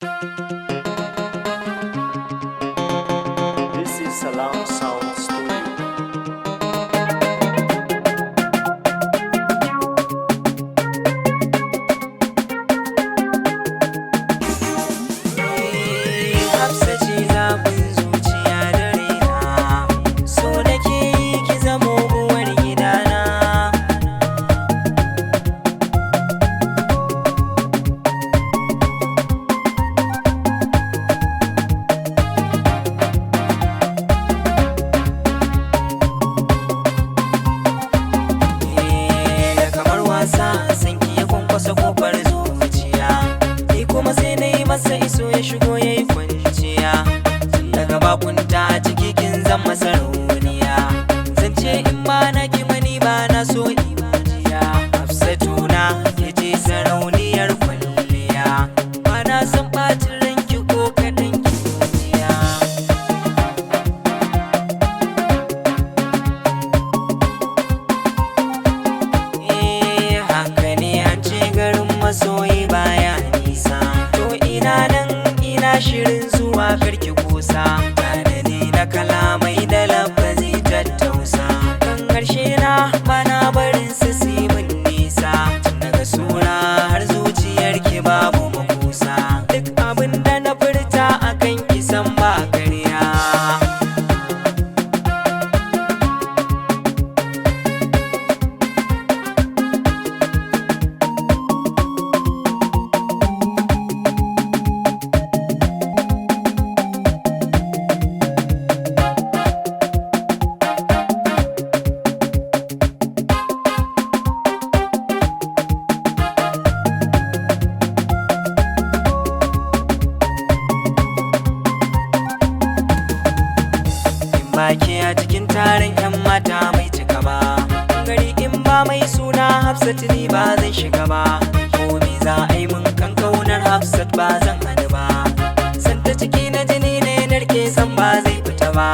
This is Salam Sound Studio. Hafsa ce zaɓin zuciya da raina, so nake yi ki zamo uwar gidana. Da kamar wasa san ki ya kwankwasa kofar zuciya, ni kuma sai na yi masa iso ya shigo ya yi kwanciya. Daga bakunta a ciki kin zama sarauniya, zance in ba na ki mani ba na so jiya. Hafsatuna ke ce sarauniyar kwalliya, ba na san ɓacin ranki ko kaɗan ki jiya. Haka ne an ce garin masoyi baya nisa, to ina nan ina shirin zuwa karki kusa. Tanadi na kalamai da lafazi tattausa, kan harshe na bana barin su min nisa. Tun daga sura har zuciyarki babu makusa, duk abin da na furta akan kisan ba karya. Baki a cikin taron 'yan mata mai cika ba, gari in ba mai suna Hafsat ni ba zan shiga ba. Ko me za a yi mun kan kaunar Hafsat ba zan hannu ba, santa ciki na jini ne narke san ba zai fita ba.